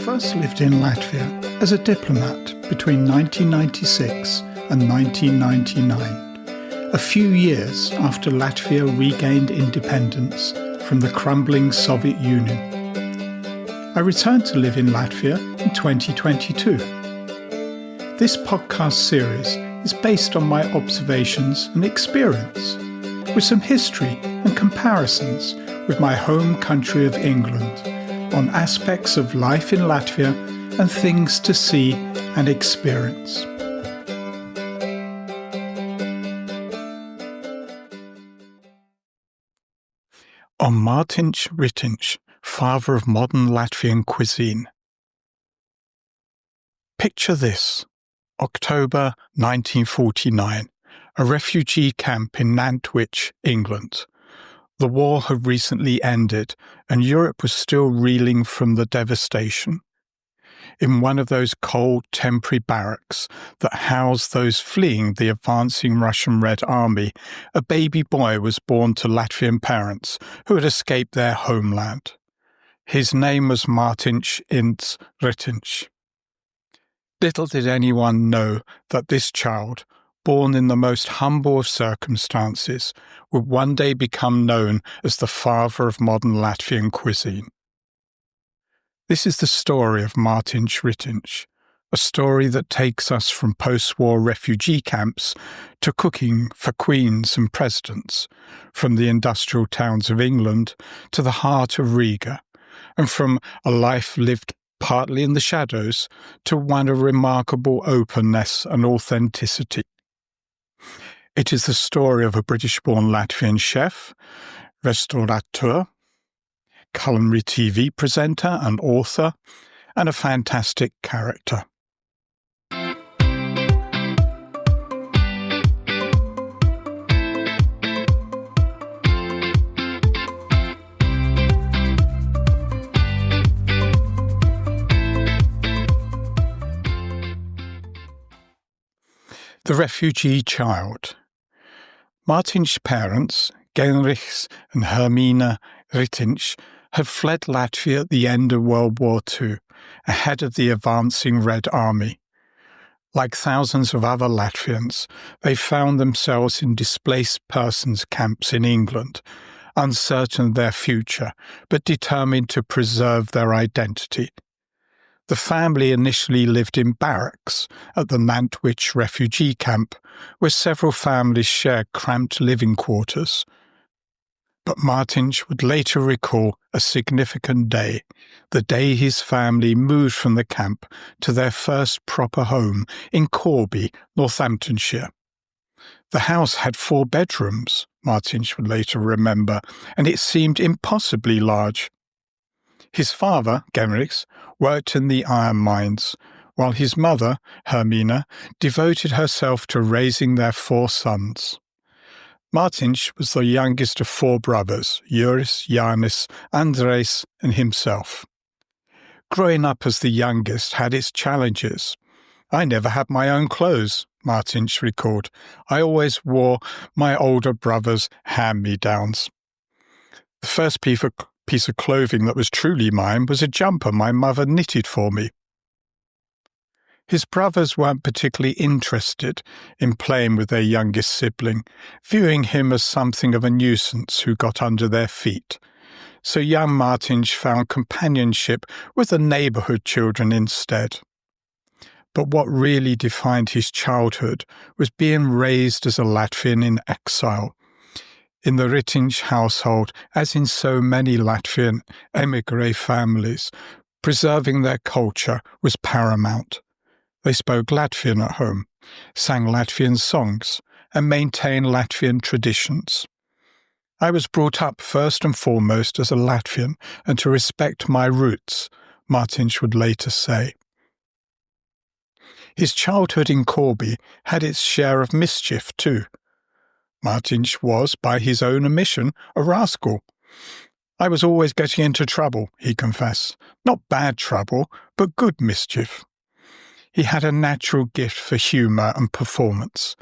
first lived in Latvia as a diplomat between 1996 and 1999, a few years after Latvia regained independence from the crumbling Soviet Union. I returned to live in Latvia in 2022. This podcast series is based on my observations and experience, with some history and comparisons with my home country of England on aspects of life in Latvia and things to see and experience. On Mārtiņš Rītiņš, father of modern Latvian cuisine. Picture this: October 1949, a refugee camp in Nantwich, England. The war had recently ended, and Europe was still reeling from the devastation. In one of those cold, temporary barracks that housed those fleeing the advancing Russian Red Army, a baby boy was born to Latvian parents who had escaped their homeland. His name was Mārtiņš Rītiņš. Little did anyone know that this child, born in the most humble of circumstances, would one day become known as the father of modern Latvian cuisine. This is the story of Mārtiņš Rītiņš, a story that takes us from post-war refugee camps to cooking for queens and presidents, from the industrial towns of England to the heart of Riga, and from a life lived partly in the shadows to one of remarkable openness and authenticity. It is the story of a British-born Latvian chef, restaurateur, culinary TV presenter and author, and a fantastic character. The refugee child. Mārtiņš's parents, Genrichs and Hermina Rītiņš, had fled Latvia at the end of World War II, ahead of the advancing Red Army. Like thousands of other Latvians, they found themselves in displaced persons camps in England, uncertain of their future, but determined to preserve their identity. The family initially lived in barracks at the Nantwich refugee camp, where several families shared cramped living quarters. But Mārtiņš would later recall a significant day, the day his family moved from the camp to their first proper home in Corby, Northamptonshire. The house had 4 bedrooms, Mārtiņš would later remember, and it seemed impossibly large. His father, Genrichs, worked in the iron mines, while his mother, Hermina, devoted herself to raising their 4 sons. Mārtiņš was the youngest of 4 brothers, Juris, Jānis, Andrejs, and himself. Growing up as the youngest had its challenges. I never had my own clothes, Mārtiņš recalled. I always wore my older brother's hand-me-downs. The first piece of clothing that was truly mine was a jumper my mother knitted for me. His brothers weren't particularly interested in playing with their youngest sibling, viewing him as something of a nuisance who got under their feet. So young Mārtiņš found companionship with the neighbourhood children instead. But what really defined his childhood was being raised as a Latvian in exile. In the Rītiņš household, as in so many Latvian émigré families, preserving their culture was paramount. They spoke Latvian at home, sang Latvian songs, and maintained Latvian traditions. I was brought up first and foremost as a Latvian and to respect my roots, Mārtiņš would later say. His childhood in Corby had its share of mischief too. Mārtiņš was, by his own admission, a rascal. I was always getting into trouble, he confessed. Not bad trouble, but good mischief. He had a natural gift for humour and performance,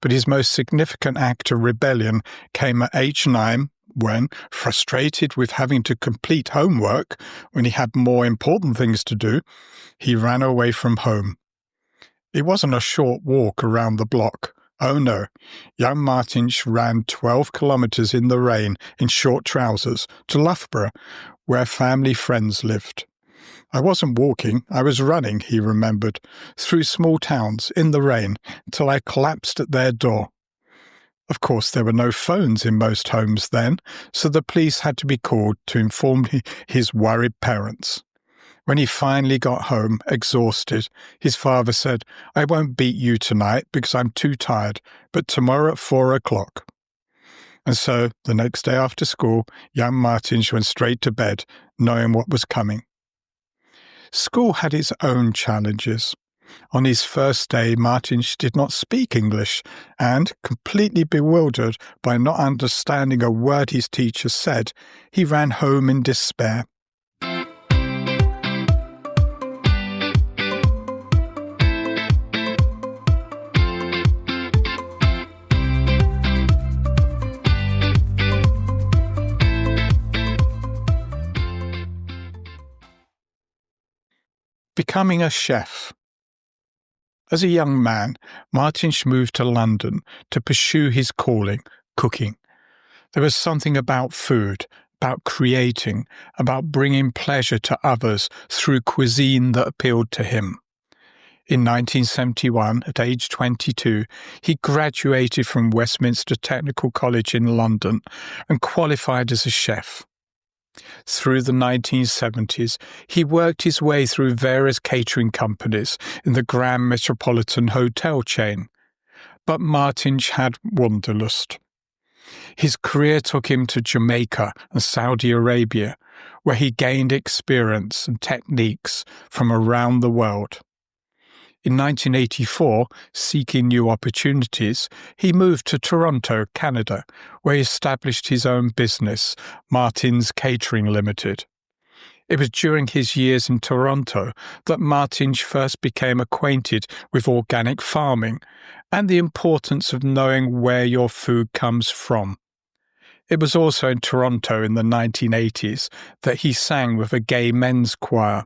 but his most significant act of rebellion came at age 9, when, frustrated with having to complete homework when he had more important things to do, he ran away from home. It wasn't a short walk around the block. Oh no, young Mārtiņš ran 12 kilometres in the rain in short trousers to Loughborough, where family friends lived. I wasn't walking, I was running, he remembered, through small towns in the rain until I collapsed at their door. Of course, there were no phones in most homes then, so the police had to be called to inform his worried parents. When he finally got home, exhausted, his father said, "I won't beat you tonight because I'm too tired, but tomorrow at 4 o'clock. And so, the next day after school, young Mārtiņš went straight to bed, knowing what was coming. School had its own challenges. On his first day, Mārtiņš did not speak English, and, completely bewildered by not understanding a word his teacher said, he ran home in despair. Becoming a chef. As a young man, Mārtiņš moved to London to pursue his calling, cooking. There was something about food, about creating, about bringing pleasure to others through cuisine that appealed to him. In 1971, at age 22, he graduated from Westminster Technical College in London and qualified as a chef. Through the 1970s, he worked his way through various catering companies in the Grand Metropolitan Hotel chain. But Mārtiņš had wanderlust. His career took him to Jamaica and Saudi Arabia, where he gained experience and techniques from around the world. In 1984, seeking new opportunities, he moved to Toronto, Canada, where he established his own business, Martin's Catering Limited. It was during his years in Toronto that Mārtiņš first became acquainted with organic farming and the importance of knowing where your food comes from. It was also in Toronto in the 1980s that he sang with a gay men's choir,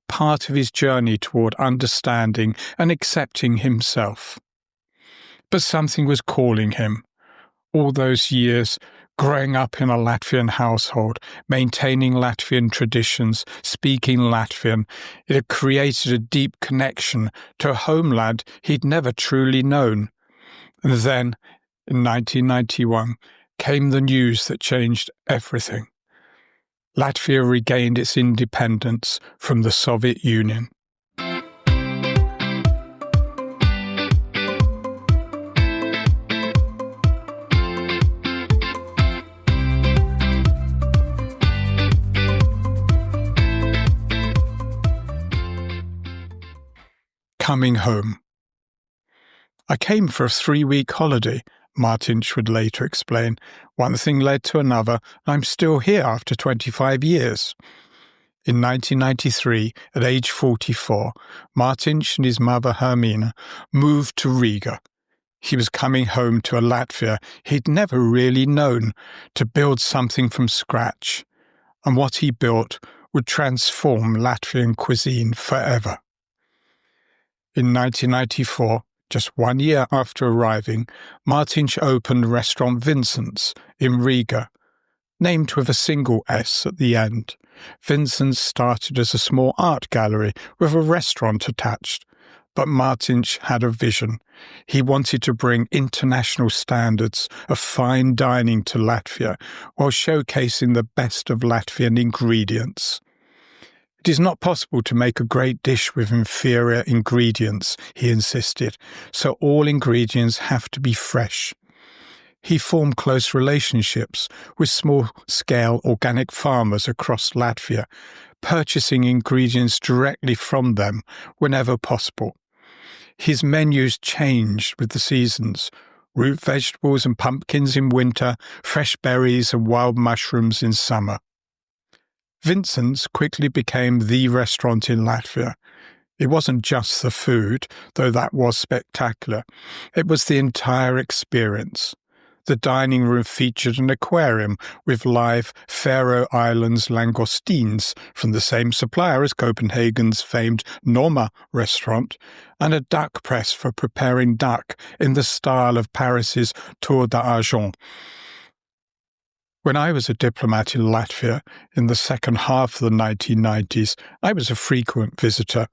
part of his journey toward understanding and accepting himself. But something was calling him. All those years, growing up in a Latvian household, maintaining Latvian traditions, speaking Latvian, it had created a deep connection to a homeland he'd never truly known. And then, in 1991, came the news that changed everything. Latvia regained its independence from the Soviet Union. Coming home. I came for a 3-week holiday, Mārtiņš would later explain. One thing led to another, and I'm still here after 25 years. In 1993, at age 44, Mārtiņš and his mother Hermina moved to Riga. He was coming home to a Latvia he'd never really known, to build something from scratch. And what he built would transform Latvian cuisine forever. In 1994, just 1 year after arriving, Mārtiņš opened restaurant Vincent's in Riga, named with a single S at the end. Vincent's started as a small art gallery with a restaurant attached, but Mārtiņš had a vision. He wanted to bring international standards of fine dining to Latvia while showcasing the best of Latvian ingredients. It is not possible to make a great dish with inferior ingredients, he insisted, so all ingredients have to be fresh. He formed close relationships with small-scale organic farmers across Latvia, purchasing ingredients directly from them whenever possible. His menus changed with the seasons: root vegetables and pumpkins in winter, fresh berries and wild mushrooms in summer. Vincent's quickly became the restaurant in Latvia. It wasn't just the food, though that was spectacular. It was the entire experience. The dining room featured an aquarium with live Faroe Islands langoustines from the same supplier as Copenhagen's famed Norma restaurant, and a duck press for preparing duck in the style of Paris's Tour d'Argent. When I was a diplomat in Latvia in the second half of the 1990s, I was a frequent visitor.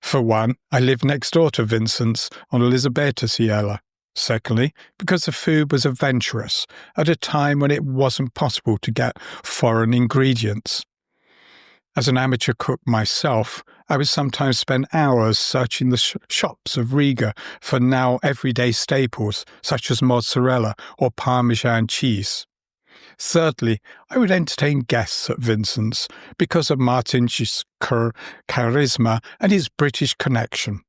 For one, I lived next door to Vincent's on Elizabethasiela. Secondly, because the food was adventurous at a time when it wasn't possible to get foreign ingredients. As an amateur cook myself, I would sometimes spend hours searching the shops of Riga for now everyday staples such as mozzarella or Parmesan cheese. Thirdly, I would entertain guests at Vincent's because of Mārtiņš's charisma and his British connection.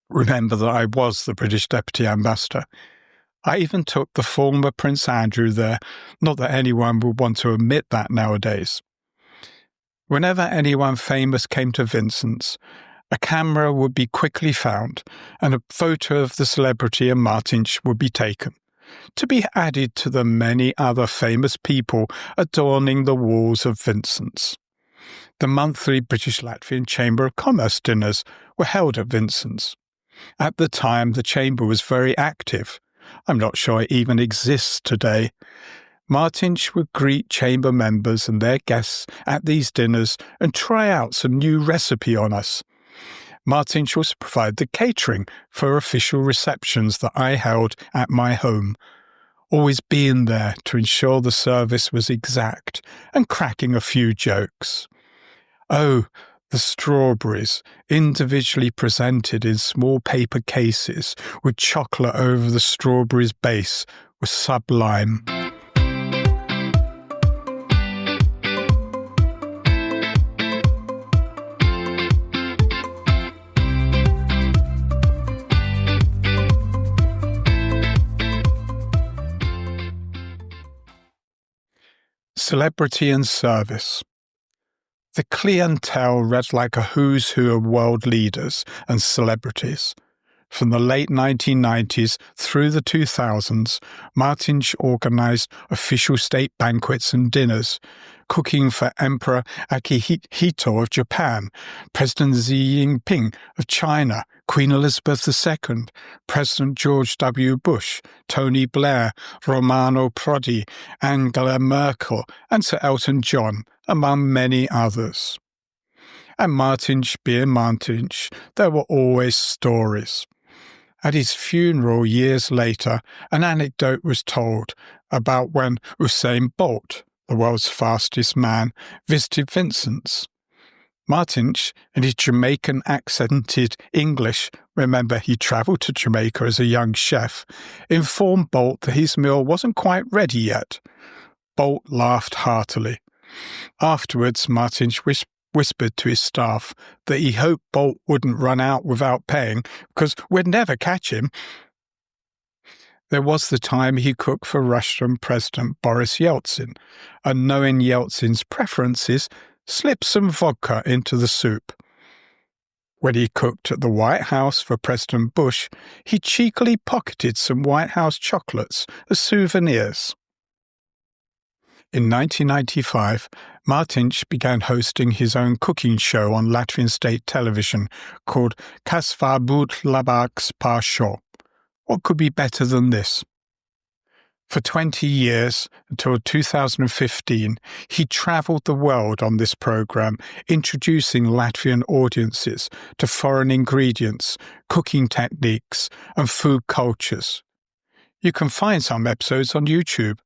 Remember that I was the British Deputy Ambassador. I even took the former Prince Andrew there, not that anyone would want to admit that nowadays. Whenever anyone famous came to Vincent's, a camera would be quickly found and a photo of the celebrity and Mārtiņš would be taken, to be added to the many other famous people adorning the walls of Vincent's. The monthly British-Latvian Chamber of Commerce dinners were held at Vincent's. At the time, the chamber was very active. I'm not sure it even exists today. Mārtiņš would greet chamber members and their guests at these dinners and try out some new recipe on us. Mārtiņš was to provide the catering for official receptions that I held at my home, always being there to ensure the service was exact and cracking a few jokes. Oh, the strawberries, individually presented in small paper cases with chocolate over the strawberries' base, were sublime. Celebrity and service. The clientele read like a who's who of world leaders and celebrities. From the late 1990s through the 2000s, Mārtiņš organized official state banquets and dinners, cooking for Emperor Akihito of Japan, President Xi Jinping of China, Queen Elizabeth II, President George W. Bush, Tony Blair, Romano Prodi, Angela Merkel, and Sir Elton John, among many others. And Mārtiņš being Mārtiņš, there were always stories. At his funeral years later, an anecdote was told about when Usain Bolt, the world's fastest man, visited Vincent's. Mārtiņš, in his Jamaican accented English, remember he travelled to Jamaica as a young chef, informed Bolt that his meal wasn't quite ready yet. Bolt laughed heartily. Afterwards, Mārtiņš whispered to his staff that he hoped Bolt wouldn't run out without paying, because we'd never catch him. There was the time he cooked for Russian President Boris Yeltsin, and knowing Yeltsin's preferences, slipped some vodka into the soup. When he cooked at the White House for President Bush, he cheekily pocketed some White House chocolates as souvenirs. In 1995, Mārtiņš began hosting his own cooking show on Latvian state television called Kas var būt labāks par šo? What could be better than this? For 20 years, until 2015, he travelled the world on this programme, introducing Latvian audiences to foreign ingredients, cooking techniques, and food cultures. You can find some episodes on YouTube.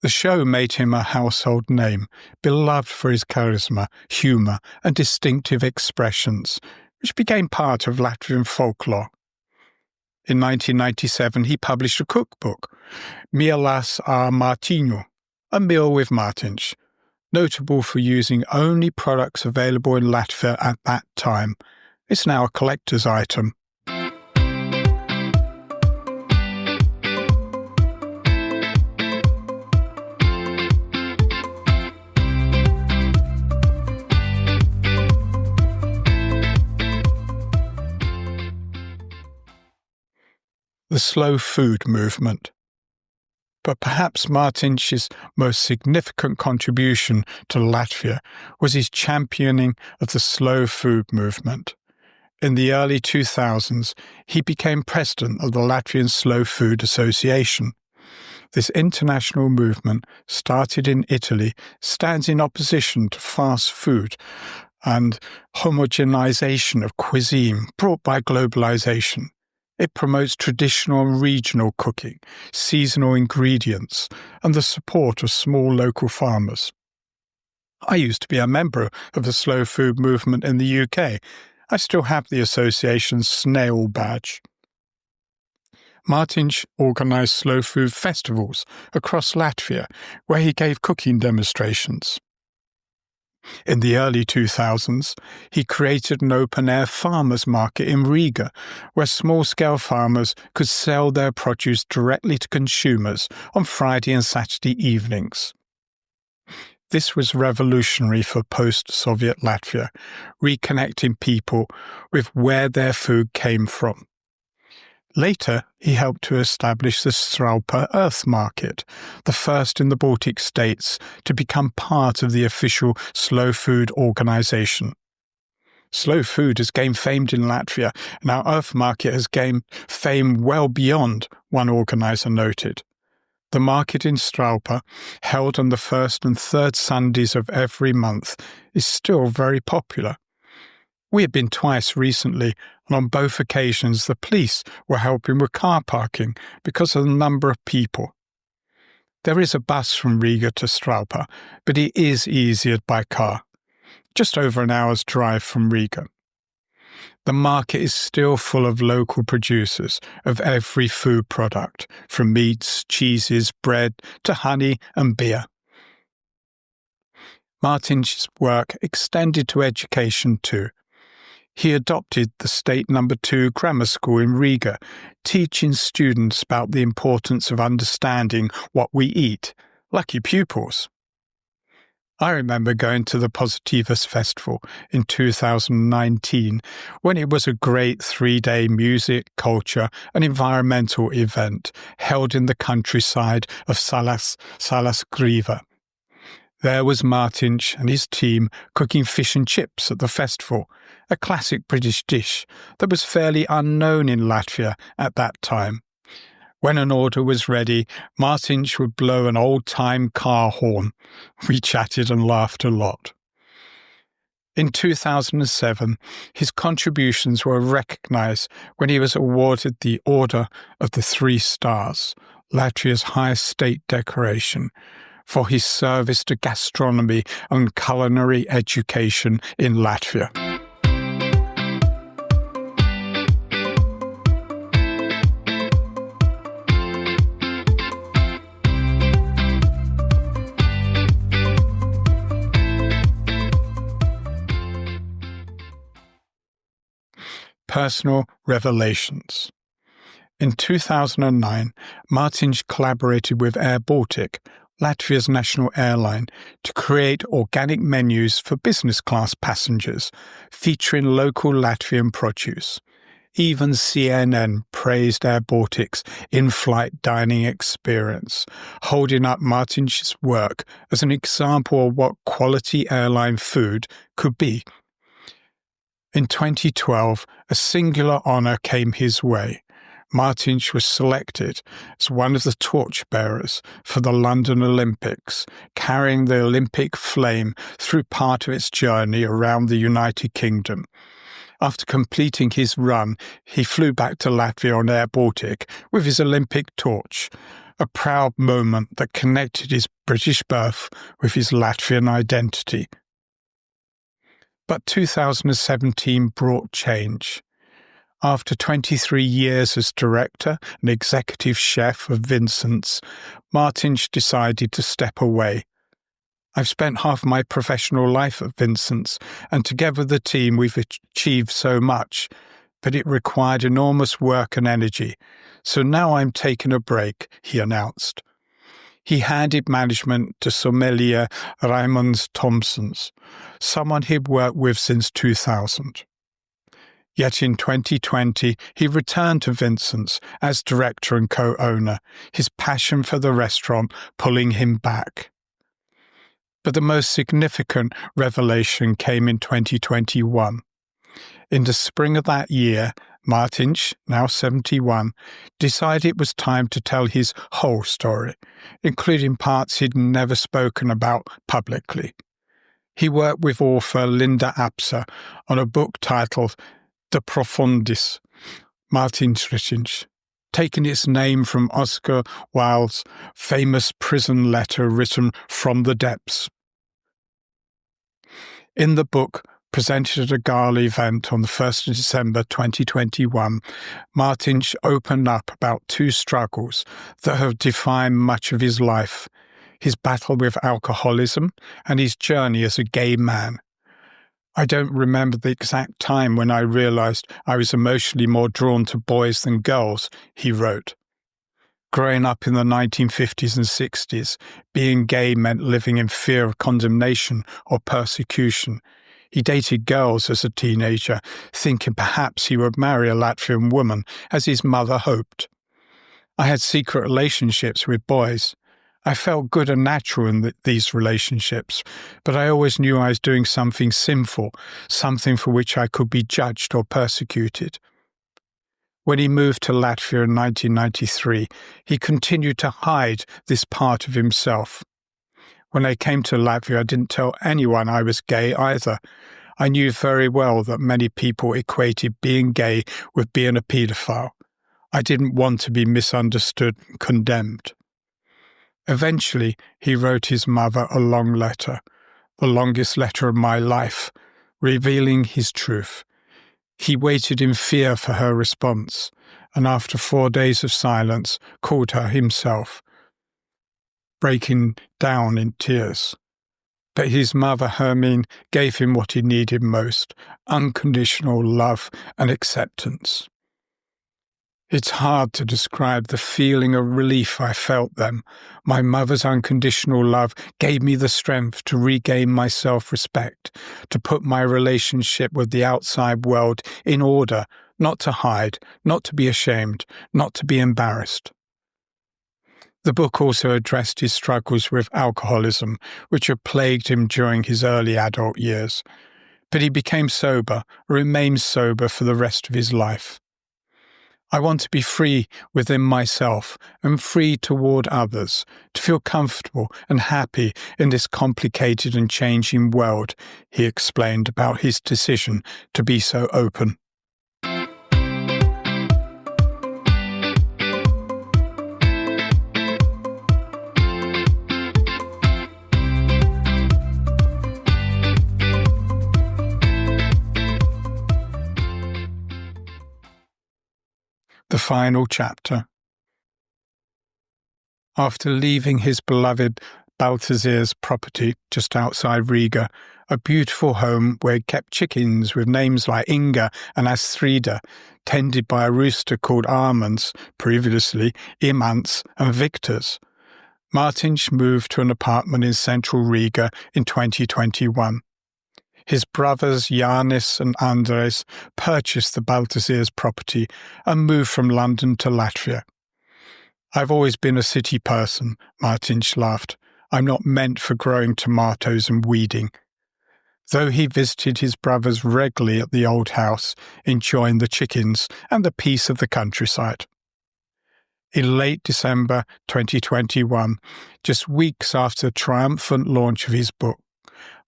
The show made him a household name, beloved for his charisma, humour, and distinctive expressions, which became part of Latvian folklore. In 1997, he published a cookbook, Mīlas ar Mārtiņu, A Meal with Mārtiņš, notable for using only products available in Latvia at that time. It's now a collector's item. The slow food movement. But perhaps Mārtiņš's most significant contribution to Latvia was his championing of the slow food movement. In the early 2000s, he became president of the Latvian Slow Food Association. This international movement, started in Italy, stands in opposition to fast food and homogenization of cuisine brought by globalization. It promotes traditional and regional cooking, seasonal ingredients, and the support of small local farmers. I used to be a member of the slow food movement in the UK. I still have the association's snail badge. Mārtiņš organised slow food festivals across Latvia, where he gave cooking demonstrations. In the early 2000s, he created an open-air farmers market in Riga, where small-scale farmers could sell their produce directly to consumers on Friday and Saturday evenings. This was revolutionary for post-Soviet Latvia, reconnecting people with where their food came from. Later, he helped to establish the Straupa Earth Market, the first in the Baltic states to become part of the official slow food organization. Slow food has gained fame in Latvia, and our Earth Market has gained fame well beyond, one organizer noted. The market in Straupa, held on the first and third Sundays of every month, is still very popular. We had been twice recently, and on both occasions the police were helping with car parking because of the number of people. There is a bus from Riga to Straupa, but it is easier by car, just over an hour's drive from Riga. The market is still full of local producers of every food product, from meats, cheeses, bread to honey and beer. Mārtiņš's work extended to education too. He adopted the State No. 2 grammar school in Riga, teaching students about the importance of understanding what we eat. Lucky pupils. I remember going to the Positivus Festival in 2019, when it was a great 3-day music, culture and environmental event held in the countryside of Salaspils. There was Mārtiņš and his team cooking fish and chips at the festival, a classic British dish that was fairly unknown in Latvia at that time. When an order was ready, Mārtiņš would blow an old-time car horn. We chatted and laughed a lot. In 2007, his contributions were recognised when he was awarded the Order of the 3 Stars, Latvia's highest state decoration, for his service to gastronomy and culinary education in Latvia. Personal revelations. In 2009, Mārtiņš collaborated with Air Baltic, Latvia's national airline, to create organic menus for business class passengers, featuring local Latvian produce. Even CNN praised Air Baltic's in-flight dining experience, holding up Mārtiņš's work as an example of what quality airline food could be. In 2012, a singular honour came his way. Mārtiņš was selected as one of the torchbearers for the London Olympics, carrying the Olympic flame through part of its journey around the United Kingdom. After completing his run, he flew back to Latvia on Air Baltic with his Olympic torch, a proud moment that connected his British birth with his Latvian identity. But 2017 brought change. After 23 years as director and executive chef of Vincent's, Mārtiņš decided to step away. I've spent half my professional life at Vincent's, and together with the team we've achieved so much, but it required enormous work and energy. So now I'm taking a break, he announced. He handed management to sommelier Raymond Thompsons, someone he'd worked with since 2000. Yet in 2020, he returned to Vincent's as director and co-owner, his passion for the restaurant pulling him back. But the most significant revelation came in 2021. In the spring of that year, Mārtiņš, now 71, decided it was time to tell his whole story, including parts he'd never spoken about publicly. He worked with author Linda Apser on a book titled De Profundis, Mārtiņš Rītiņš, taking its name from Oscar Wilde's famous prison letter written from the depths. In the book, presented at a gala event on the 1st of December 2021, Mārtiņš opened up about two struggles that have defined much of his life: his battle with alcoholism and his journey as a gay man. I don't remember the exact time when I realized I was emotionally more drawn to boys than girls, he wrote. Growing up in the 1950s and 60s, being gay meant living in fear of condemnation or persecution. He dated girls as a teenager, thinking perhaps he would marry a Latvian woman, as his mother hoped. I had secret relationships with boys. I felt good and natural in these relationships, but I always knew I was doing something sinful, something for which I could be judged or persecuted. When he moved to Latvia in 1993, he continued to hide this part of himself. When I came to Latvia, I didn't tell anyone I was gay either. I knew very well that many people equated being gay with being a paedophile. I didn't want to be misunderstood and condemned. Eventually, he wrote his mother a long letter, the longest letter of my life, revealing his truth. He waited in fear for her response, and after 4 days of silence, called her himself, breaking down in tears. But his mother, Hermine, gave him what he needed most: unconditional love and acceptance. It's hard to describe the feeling of relief I felt then. My mother's unconditional love gave me the strength to regain my self-respect, to put my relationship with the outside world in order, not to hide, not to be ashamed, not to be embarrassed. The book also addressed his struggles with alcoholism, which had plagued him during his early adult years. But he became sober, remained sober for the rest of his life. I want to be free within myself and free toward others, to feel comfortable and happy in this complicated and changing world, he explained about his decision to be so open. The final chapter. After leaving his beloved Baltazar's property just outside Riga, a beautiful home where he kept chickens with names like Inga and Astrida, tended by a rooster called Armands, previously Imants and Victors, Mārtiņš moved to an apartment in central Riga in 2021. His brothers Jānis and Andres purchased the Baltazar's property and moved from London to Latvia. I've always been a city person, Mārtiņš laughed. I'm not meant for growing tomatoes and weeding. Though he visited his brothers regularly at the old house, enjoying the chickens and the peace of the countryside. In late December 2021, just weeks after the triumphant launch of his book,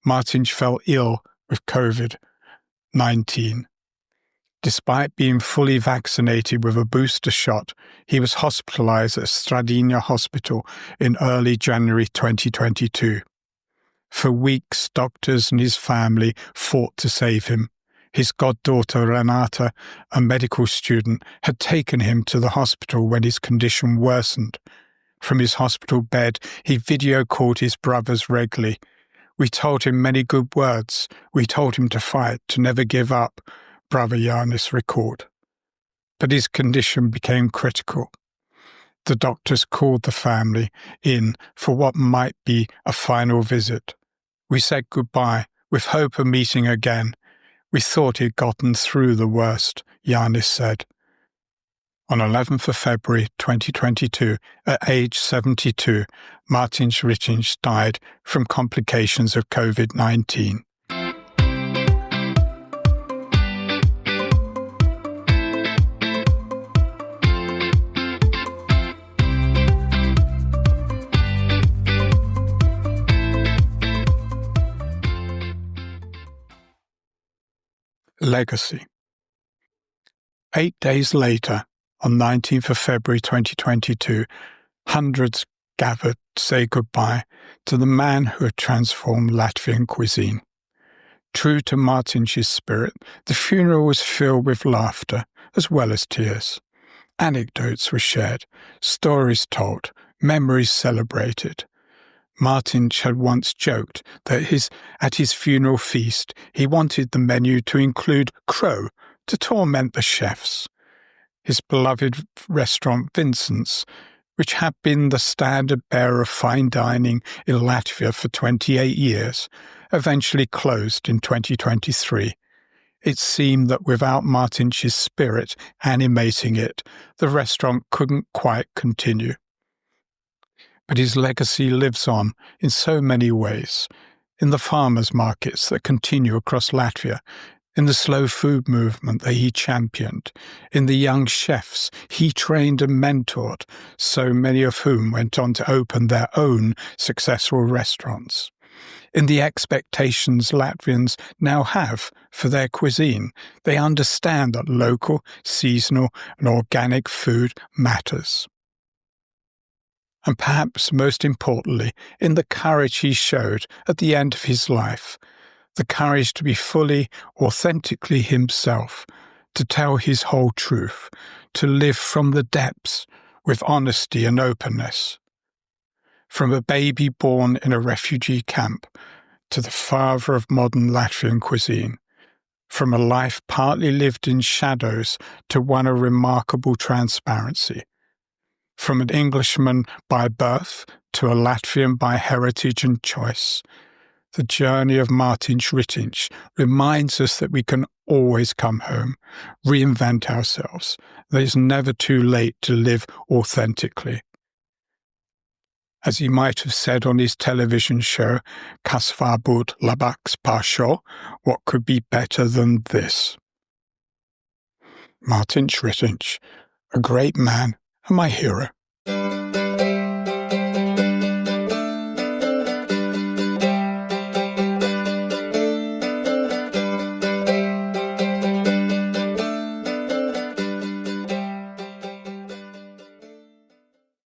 Mārtiņš fell ill with COVID-19. Despite being fully vaccinated with a booster shot, he was hospitalized at Stradina Hospital in early January 2022. For weeks, doctors and his family fought to save him. His goddaughter Renata, a medical student, had taken him to the hospital when his condition worsened. From his hospital bed, he video called his brothers regularly. We told him many good words. We told him to fight, to never give up, brother Jānis recalled. But his condition became critical. The doctors called the family in for what might be a final visit. We said goodbye, with hope of meeting again. We thought he'd gotten through the worst, Yanis said. On 11th of February 2022, at age 72, Mārtiņš Rītiņš died from complications of COVID-19. Legacy. 8 days later, on 19th of February 2022, hundreds gathered to say goodbye to the man who had transformed Latvian cuisine. True to Mārtiņš's spirit, the funeral was filled with laughter as well as tears. Anecdotes were shared, stories told, memories celebrated. Mārtiņš had once joked that at his funeral feast he wanted the menu to include crow to torment the chefs. His beloved restaurant Vincent's, which had been the standard bearer of fine dining in Latvia for 28 years, eventually closed in 2023. It seemed that without Mārtiņš's spirit animating it, the restaurant couldn't quite continue. But his legacy lives on in so many ways, in the farmers' markets that continue across Latvia, in the slow food movement that he championed, in the young chefs he trained and mentored, so many of whom went on to open their own successful restaurants, in the expectations Latvians now have for their cuisine. They understand that local, seasonal and organic food matters. And perhaps most importantly, in the courage he showed at the end of his life, the courage to be fully, authentically himself, to tell his whole truth, to live from the depths with honesty and openness. From a baby born in a refugee camp to the father of modern Latvian cuisine, from a life partly lived in shadows to one of remarkable transparency, from an Englishman by birth to a Latvian by heritage and choice. The journey of Mārtiņš Rītiņš reminds us that we can always come home, reinvent ourselves, that it's never too late to live authentically. As he might have said on his television show, Kas var būt labāks par šo, what could be better than this? Mārtiņš Rītiņš, a great man and my hero.